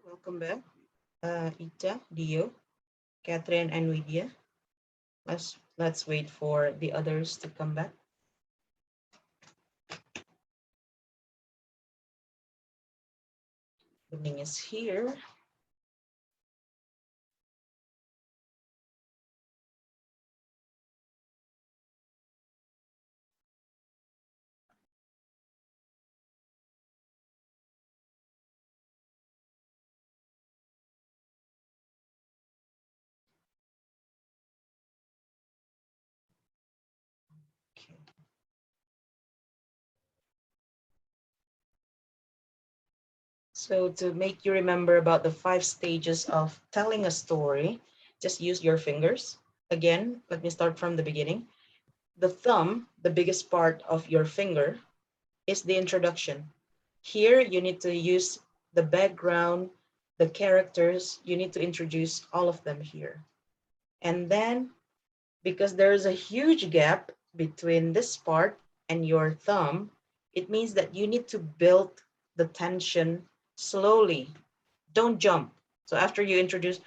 Welcome back, Ita, Dio, Catherine, and Widya. Let's wait for the others to come back. The link is here. Okay. So to make you remember about the 5 stages of telling a story, just use your fingers. Again, let me start from the beginning. The thumb, the biggest part of your finger, is the introduction. Here, you need to use the background, the characters. You need to introduce all of them here. And then, because there's a huge gap between this part and your thumb, it means that you need to build the tension slowly. Don't jump. So after you introduce,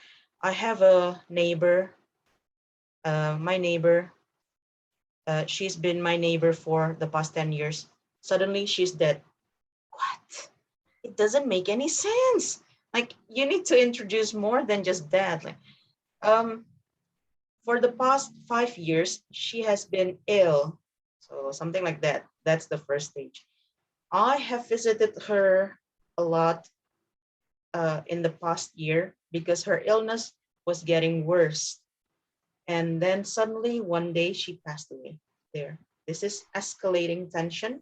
I have a neighbor, my neighbor, she's been my neighbor for the past 10 years. Suddenly she's dead. What? It doesn't make any sense. Like, you need to introduce more than just that. Like, um, for the past 5 years, she has been ill. So something like that. That's the first stage. I have visited her a lot in the past year because her illness was getting worse. And then suddenly one day she passed away. There. This is escalating tension.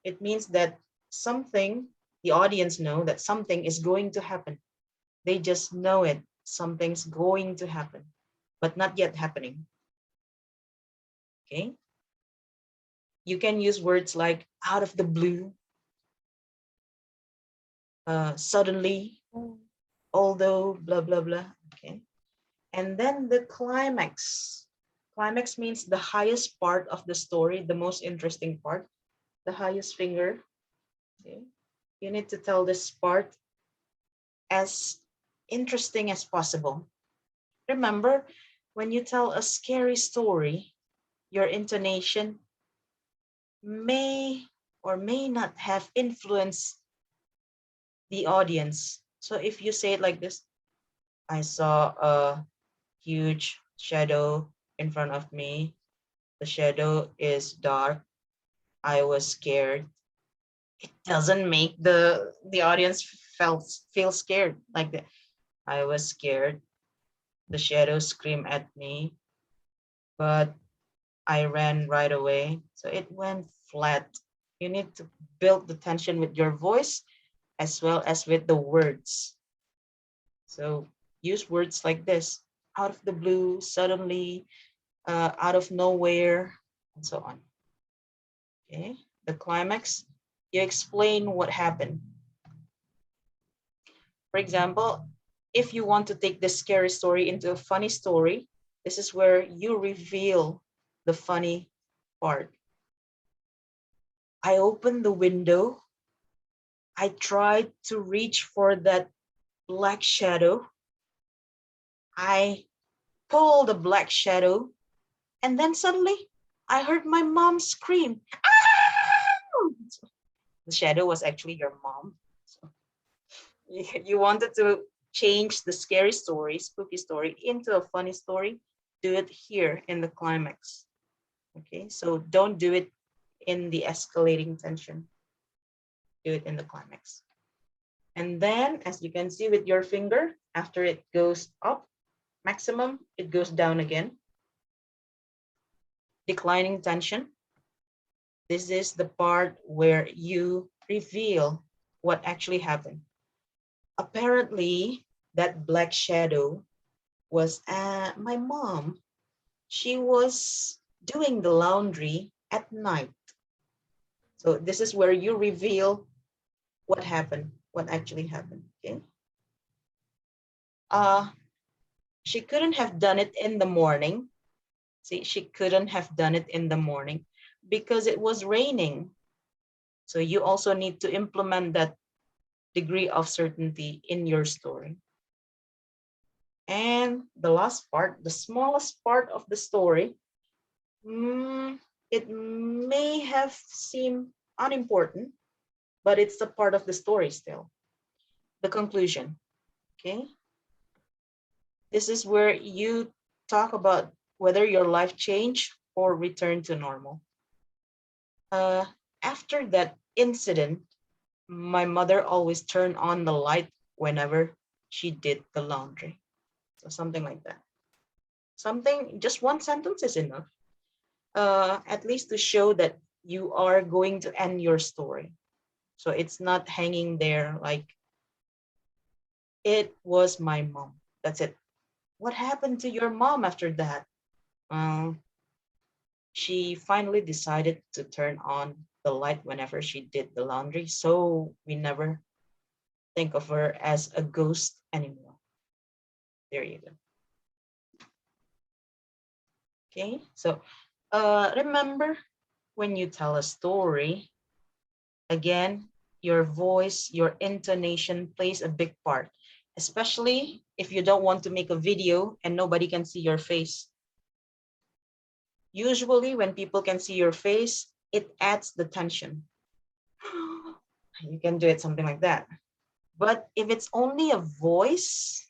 It means that something, the audience know that something is going to happen. They just know it. Something's going to happen, but not yet happening. Okay. You can use words like out of the blue, suddenly, although, blah, blah, blah. Okay. And then the climax. Climax means the highest part of the story, the most interesting part, the highest finger. Okay. You need to tell this part as interesting as possible. Remember, when you tell a scary story, your intonation may or may not have influenced the audience. So if you say it like this, I saw a huge shadow in front of me. The shadow is dark. I was scared. It doesn't make the audience feel scared like that. I was scared. The shadow screamed at me, but I ran right away. So it went flat. You need to build the tension with your voice as well as with the words. So use words like this: out of the blue, suddenly, out of nowhere, and so on. Okay. The climax, you explain what happened. For example, if you want to take this scary story into a funny story, this is where you reveal the funny part. I opened the window. I tried to reach for that black shadow. I pulled the black shadow, and then suddenly I heard my mom scream. Ah! The shadow was actually your mom. So you wanted to change the scary story, spooky story, into a funny story. Do it here in the climax. Okay, so don't do it in the escalating tension. Do it in the climax. And then, as you can see with your finger, after it goes up, maximum, it goes down again. Declining tension. This is the part where you reveal what actually happened. Apparently, that black shadow was my mom. She was doing the laundry at night. So this is where you reveal what happened, what actually happened. Okay. Uh, she couldn't have done it in the morning. See, she couldn't have done it in the morning because it was raining. So you also need to implement that degree of certainty in your story. And the last part, the smallest part of the story, it may have seemed unimportant, but it's a part of the story still. The conclusion, okay? This is where you talk about whether your life changed or returned to normal. After that incident, my mother always turned on the light whenever she did the laundry. So something like that. Something, just one sentence is enough. At least to show that you are going to end your story. So it's not hanging there like, it was my mom. That's it. What happened to your mom after that? She finally decided to turn on the light whenever she did the laundry. So we never think of her as a ghost anymore. There you go. Okay, so remember when you tell a story, again, your voice, your intonation plays a big part, especially if you don't want to make a video and nobody can see your face. Usually when people can see your face, it adds the tension. You can do it something like that. But if it's only a voice,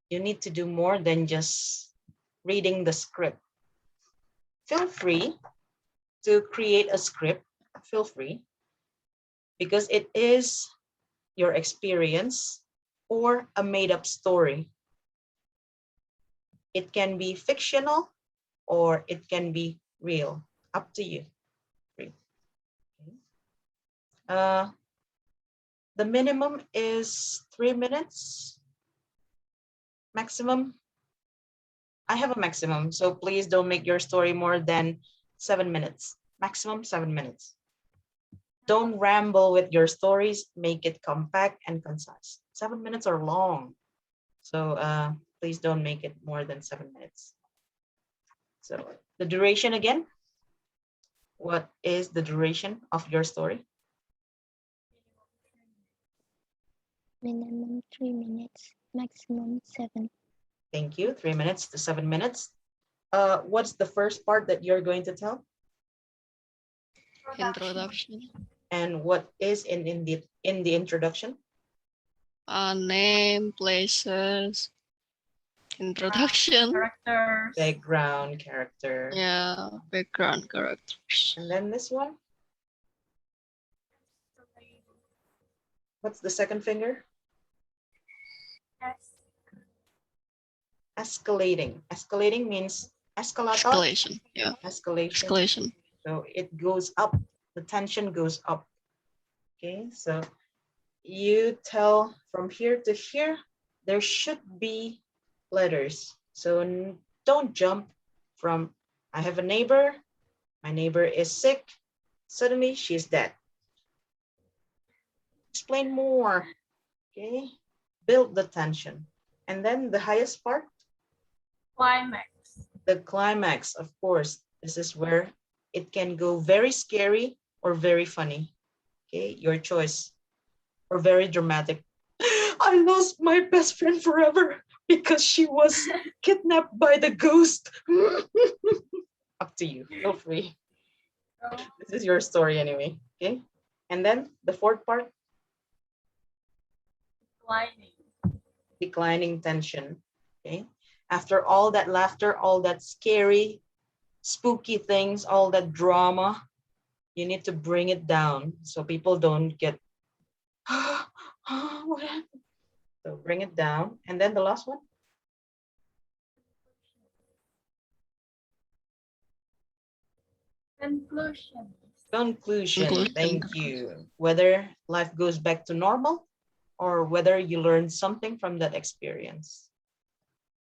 you need to do more than just reading the script. Feel free to create a script. Feel free, because it is your experience or a made up story. It can be fictional or it can be real. Up to you. Uh, the minimum is 3 minutes. Maximum, I have a maximum, so please don't make your story more than 7 minutes. Maximum 7 minutes. Don't ramble with your stories. Make it compact and concise. 7 minutes are long, so please don't make it more than 7 minutes. So the duration again. What is the duration of your story? Minimum 3 minutes, maximum 7. Thank you. 3 minutes to 7 minutes. What's the first part that you're going to tell? Introduction. And what is in the introduction? Name, places, introduction. Characters. Background, character. Yeah, background characters. And then this one? What's the second finger? Escalating. Escalating means escalator. Escalation. Yeah. Escalation. Escalation. So it goes up. The tension goes up. Okay, so you tell from here to here, there should be letters. So don't jump from, I have a neighbor, my neighbor is sick, suddenly she's dead. Explain more, okay? Build the tension. And then the highest part? Climax. The climax, of course. This is where it can go very scary or very funny. Okay, your choice. Or very dramatic. I lost my best friend forever because she was kidnapped by the ghost. Up to you. Feel free. This is your story anyway. Okay. And then the fourth part, Declining. declining tension. Okay. After all that laughter, all that scary, spooky things, all that drama, you need to bring it down so people don't get, what happened? So bring it down. And then the last one. Conclusion. Conclusion. Thank you. Whether life goes back to normal or whether you learn something from that experience.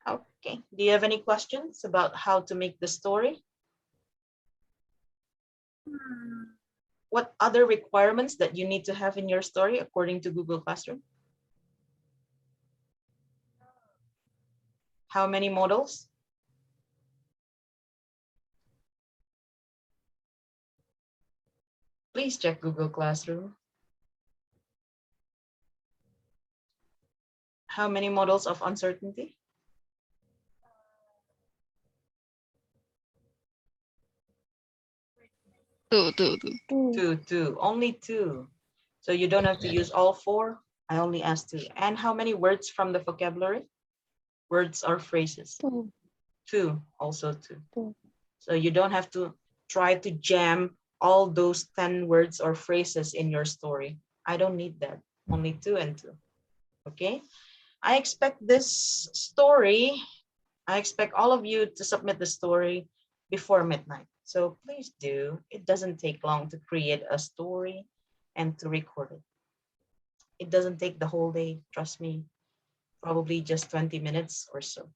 Okay. Do you have any questions about how to make the story? What other requirements that you need to have in your story according to Google Classroom? How many models? Please check Google Classroom. How many models of uncertainty? Two. Two. Two. Only two. So you don't have to use all four. I only asked two. And how many words from the vocabulary? Words or phrases? Two. Two. Also two. Two. So you don't have to try to jam all those 10 words or phrases in your story. I don't need that. Only two and two. Okay. I expect this story, I expect all of you to submit the story before midnight. So please do. It doesn't take long to create a story and to record it. It doesn't take the whole day, trust me, probably just 20 minutes or so.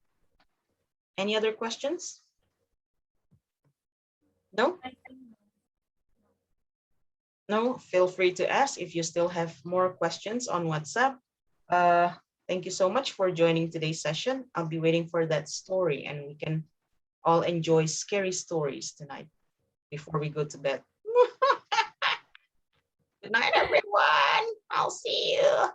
Any other questions? No? I think No, feel free to ask if you still have more questions on WhatsApp. Thank you so much for joining today's session. I'll be waiting for that story and we can all enjoy scary stories tonight before we go to bed. Good night, everyone. I'll see you.